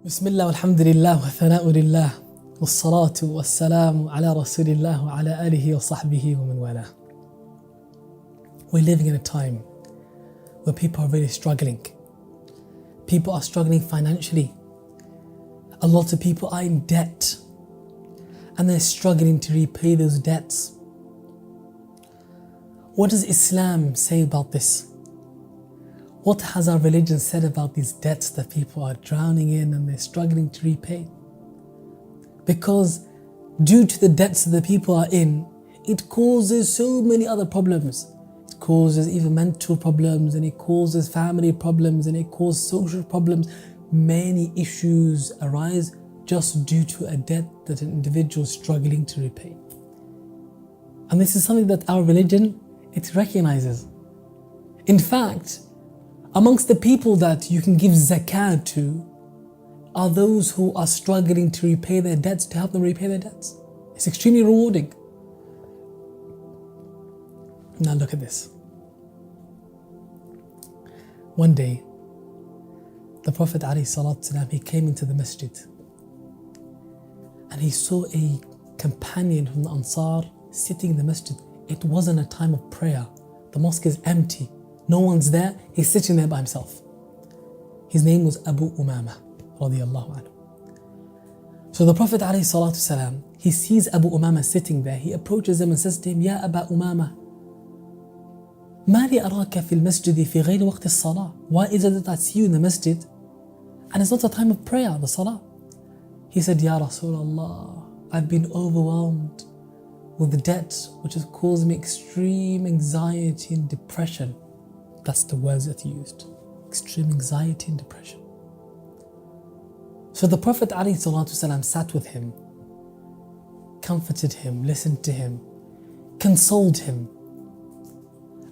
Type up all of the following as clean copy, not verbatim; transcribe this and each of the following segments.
بسم الله والحمد لله والثناء لله والصلاة والسلام على رسول الله وعلى آله وصحبه ومن والاه. We're living in a time where people are really struggling. People are struggling financially. A lot of people are in debt and they're struggling to repay those debts. What does Islam say about this? What has our religion said about these debts that people are drowning in and they're struggling to repay? Because due to the debts that the people are in, it causes so many other problems. It causes even mental problems, and it causes family problems, and it causes social problems. Many issues arise just due to a debt that an individual is struggling to repay. And this is something that our religion, it recognizes. In fact, amongst the people that you can give zakah to are those who are struggling to repay their debts, to help them repay their debts. It's extremely rewarding. Now look at this. One day, the Prophet ﷺ, he came into the masjid and he saw a companion from the Ansar sitting in the masjid. It wasn't a time of prayer. The mosque is empty. No one's there, he's sitting there by himself. His name was Abu Umamah radiyallahu anhu. So the Prophet ﷺ, he sees Abu Umamah sitting there. He approaches him and says to him, Ya Aba Umamah, ما لي أراك في المسجد في غير وقت الصلاة? Why is it that I see you in the masjid and it's not a time of prayer, the salah? He said, Ya Rasulullah, I've been overwhelmed with the debt which has caused me extreme anxiety and depression. That's the words that he used. Extreme anxiety and depression. So the Prophet ﷺ sat with him, comforted him, listened to him, consoled him.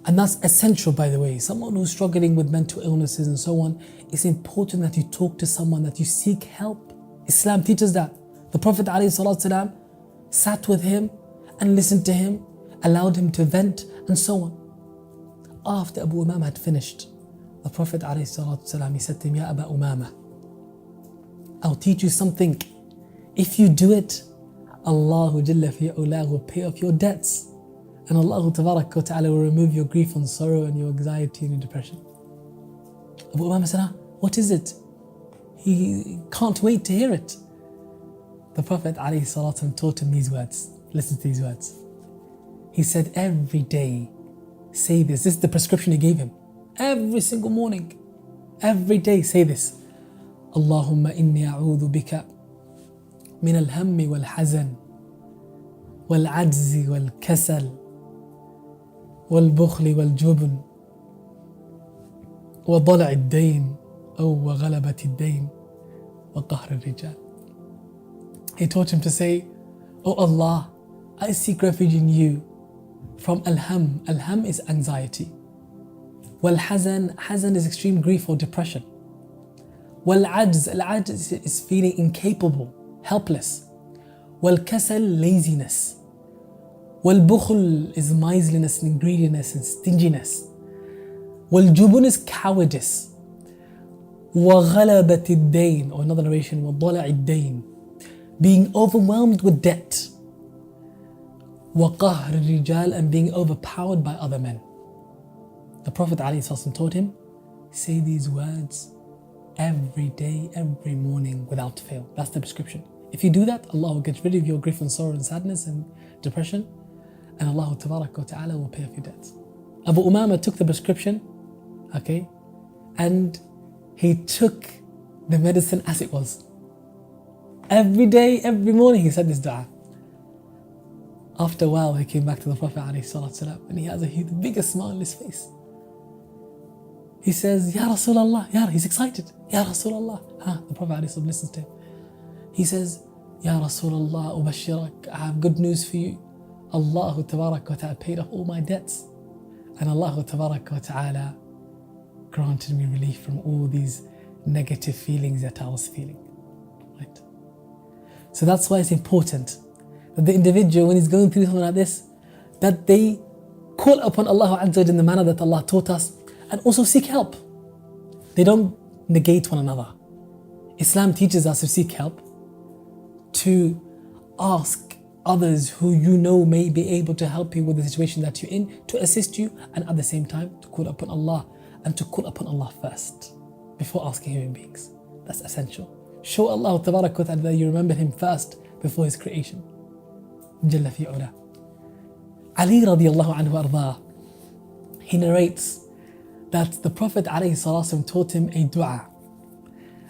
And that's essential, by the way. Someone who's struggling with mental illnesses and so on, it's important that you talk to someone, that you seek help. Islam teaches that. The Prophet ﷺ sat with him and listened to him, allowed him to vent and so on. After Abu Umamah had finished, the Prophet ﷺ, he said to him, Ya Aba Umamah, I'll teach you something. If you do it, Allah Jalla fi A'la will pay off your debts. And Allah Tabarak wa Ta'ala will remove your grief and sorrow and your anxiety and your depression. Abu Umamah said, what is it? He can't wait to hear it. The Prophet ﷺ taught him these words. Listen to these words. He said, every day, say this. This is the prescription he gave him. Every single morning, every day, say this. Allahumma inni a'udhu bika min al-hammi wal-hazan wal-'ajzi wal-kasal wal-bukhli wal-jubn wa dala'i ad-dayn aw wa ghalabati ad-dayn wa qahr al-rijal. He taught him to say, Oh Allah, I seek refuge in you from al-ham. Al-ham is anxiety. Wal-hazan, hazan is extreme grief or depression. Wal-ajz, al-ajz is feeling incapable, helpless. Wal-kasal, laziness. Wal-bukhl is miserliness and greediness and stinginess. Wal-jubun is cowardice. Wa-ghalabat ad-dayn, or another narration, wa-dala'i ad-dayn, being overwhelmed with debt. وَقَهْرِ الرِّجَالِ, and being overpowered by other men. The Prophet ﷺ taught him, say these words every day, every morning without fail. That's the prescription. If you do that, Allah will get rid of your grief and sorrow and sadness and depression, and Allah Tabarak wa Ta'ala will pay off your debts. Abu Umamah took the prescription, okay, and he took the medicine as it was. Every day, every morning he said this dua. After a while, he came back to the Prophet ﷺ, and he has the biggest smile on his face. He says, Ya Rasulullah, he's excited. Ya Rasulullah. The Prophet ﷺ listens to him. He says, Ya Rasulullah, ubashirak, I have good news for you. Allah Tabarak wa Ta'ala paid off all my debts. And Allah Tabarak wa Ta'ala granted me relief from all these negative feelings that I was feeling. Right? So that's why it's important that the individual, when he's going through something like this, that they call upon Allah Azza wa Jalla in the manner that Allah taught us, and also seek help. They don't negate one another. Islam teaches us to seek help, to ask others who you know may be able to help you with the situation that you're in, to assist you, and at the same time to call upon Allah, and to call upon Allah first before asking human beings. That's essential. Show Allah Tabarak wa Ta'ala that you remember Him first before His creation. Jalla fi ula. Ali radiallahu anhu ardah, he narrates that the Prophet ﷺ taught him a du'a.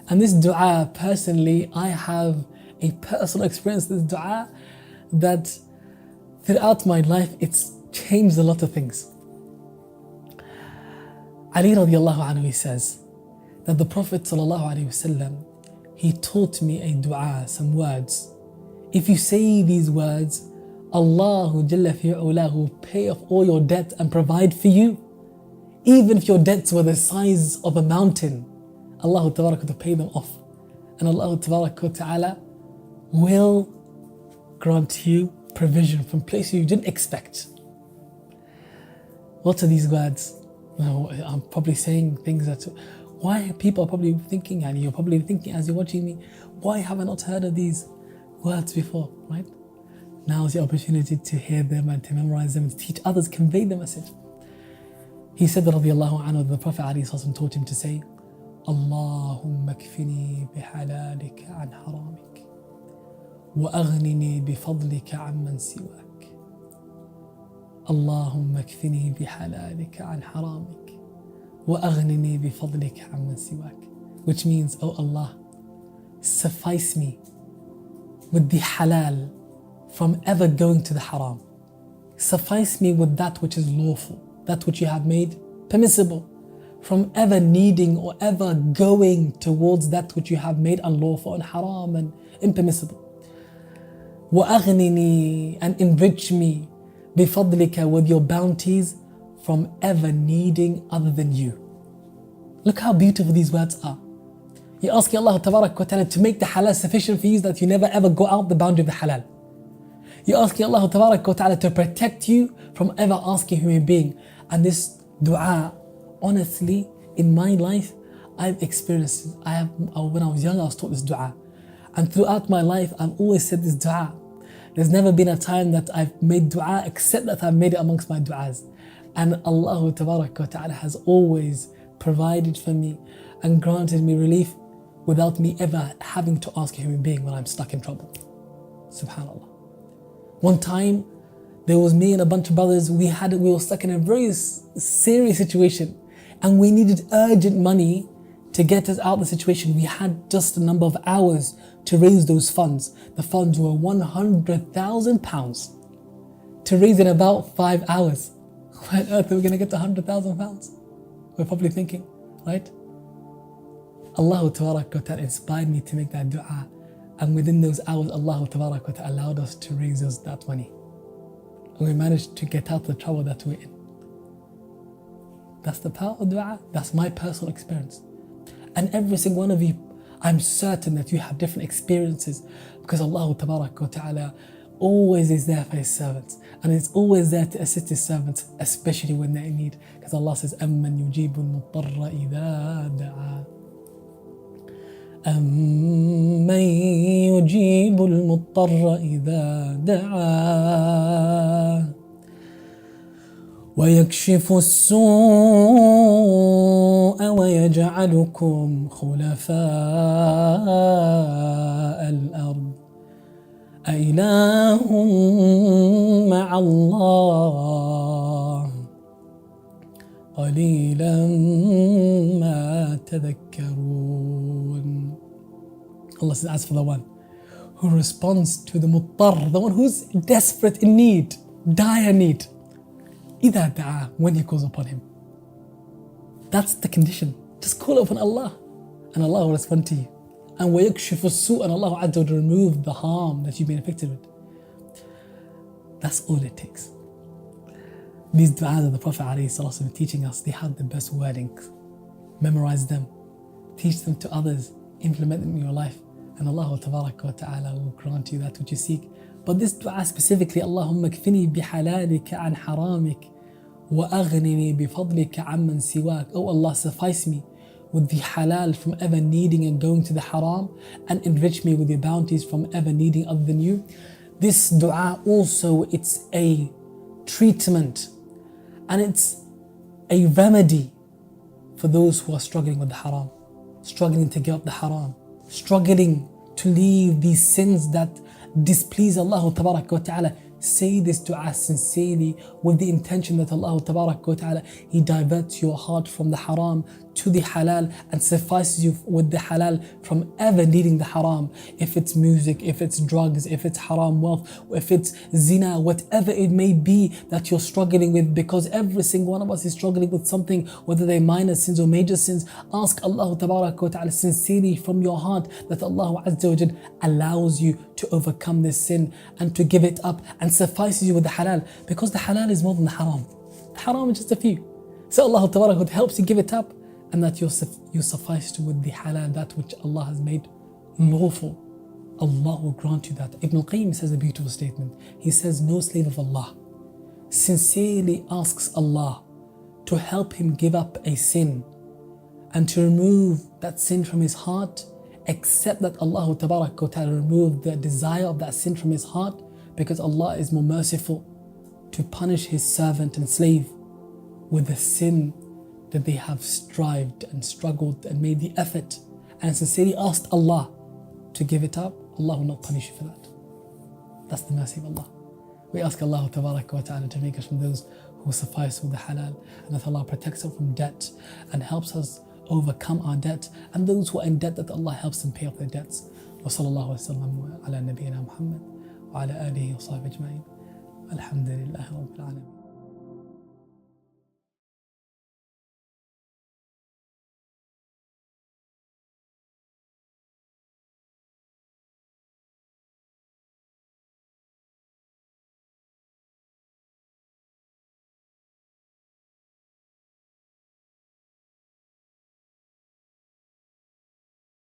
And this du'a, personally, I have a personal experience with this du'a that throughout my life it's changed a lot of things. Ali radiallahu anhu, he says that the Prophet ﷺ, he taught me a du'a, some words. If you say these words, Allahu Jalla fi'ula will pay off all your debt and provide for you. Even if your debts were the size of a mountain, Allah Tabarak will pay them off. And Allah Tabarak wa Ta'ala will grant you provision from places you didn't expect. What are these words? I'm probably saying things that, why people are probably thinking, and you're probably thinking as you're watching me, why have I not heard of these words before, right? Now is the opportunity to hear them and to memorize them and to teach others, convey the message. He said that radiallahu anhu, the Prophet ﷺ taught him to say, Allahumma kfini bihalalika an haramik wa aghnini bifadlika amman siwak. Allahumma kfini bihalalika an haramik wa aghnini bifadlika amman siwak. Which means, oh Allah, suffice me with the halal from ever going to the haram. Suffice me with that which is lawful, that which you have made permissible, from ever needing or ever going towards that which you have made unlawful and haram and impermissible. وَأَغْنِنِي, and enrich me بِفَضْلِكَ, with your bounties, from ever needing other than you. Look how beautiful these words are. You're asking Allah Tabarak wa Ta'ala to make the halal sufficient for you, so that you never ever go out the boundary of the halal. You're asking Allah Tabarak wa Ta'ala to protect you from ever asking a human being. And this du'a, honestly, in my life, I've experienced it. When I was young, I was taught this du'a. And throughout my life, I've always said this du'a. There's never been a time that I've made du'a except that I've made it amongst my du'as. And Allah Tabarak wa Ta'ala has always provided for me and granted me relief without me ever having to ask a human being when I'm stuck in trouble. Subhanallah. One time, there was me and a bunch of brothers, we were stuck in a very serious situation and we needed urgent money to get us out of the situation. We had just a number of hours to raise those funds. The funds were £100,000 to raise in about 5 hours. Why on earth are we going to get to £100,000? We're probably thinking, right? Allah Tabarak wa Ta'ala inspired me to make that du'a. And within those hours, Allah Tabarak wa Ta'ala allowed us to raise us that money. And we managed to get out of the trouble that we're in. That's the power of du'a. That's my personal experience. And every single one of you, I'm certain that you have different experiences, because Allah Tabarak wa Ta'ala always is there for His servants. And He's always there to assist His servants, especially when they're in need. Because Allah says, أَمَّنْ يُجِيبُ الْمُضْطَرَّ إِذَا دَعَى أَمَّنْ يُجِيبُ الْمُضْطَرَّ إِذَا دَعَى وَيَكْشِفُ السُّوءَ وَيَجْعَلُكُمْ خُلَفَاءَ الْأَرْضِ أَإِلَٰهٌ مَعَ اللَّهِ قَلِيلًا مَا تَذَكَّرُونَ. Allah says, as for the one who responds to the muttar, the one who's desperate in need, dire need, إِذَا دَعَى, when he calls upon Him. That's the condition. Just call upon Allah and Allah will respond to you. And وَيَكْشِفُ السُّوءَ, and Allah Azza will remove the harm that you've been afflicted with. That's all it takes. These du'as of the Prophet ﷺ teaching us, they have the best wordings. Memorize them, teach them to others, implement them in your life, and Allah Tabarak wa Ta'ala will grant you that which you seek. But this du'a specifically, Allahumma kfini bihalalika an haramik wa aghnini bifadlika amman siwak. Oh Allah, suffice me with the halal from ever needing and going to the haram, and enrich me with your bounties from ever needing other than you. This dua also, it's a treatment and it's a remedy for those who are struggling with the haram, struggling to give up the haram, struggling to leave these sins that displease Allah Tabaraka wa Ta'ala. Say this dua sincerely with the intention that Allah Tabaraka wa Ta'ala, He diverts your heart from the haram to the halal and suffices you with the halal from ever needing the haram. If it's music, if it's drugs, if it's haram wealth, if it's zina, whatever it may be that you're struggling with, because every single one of us is struggling with something, whether they're minor sins or major sins. Ask Allah Tabaraka wa Ta'ala sincerely from your heart that Allah Azza wa Jal allows you to overcome this sin and to give it up and suffices you with the halal, because the halal is more than the haram. The haram is just a few. So Allah Tabaraka wa Ta'ala helps you give it up, and that you suffice with the halal, that which Allah has made lawful. Allah will grant you that. Ibn al-Qayyim says a beautiful statement. He says, no slave of Allah sincerely asks Allah to help him give up a sin and to remove that sin from his heart, except that Allah Tabaraka wa Ta'ala remove the desire of that sin from his heart, because Allah is more merciful to punish His servant and slave with the sin that they have strived and struggled and made the effort and sincerely asked Allah to give it up. Allah will not punish you for that. That's the mercy of Allah. We ask Allah Tabaraka wa Ta'ala to make us from those who suffice with the halal, and that Allah protects us from debt and helps us overcome our debt, and those who are in debt, that Allah helps them pay off their debts. Wa sallallahu wa sallam ala nabiyyina Muhammad wa ala alihi wa sahbihi ajma'in. Alhamdulillahi rabbil alamin.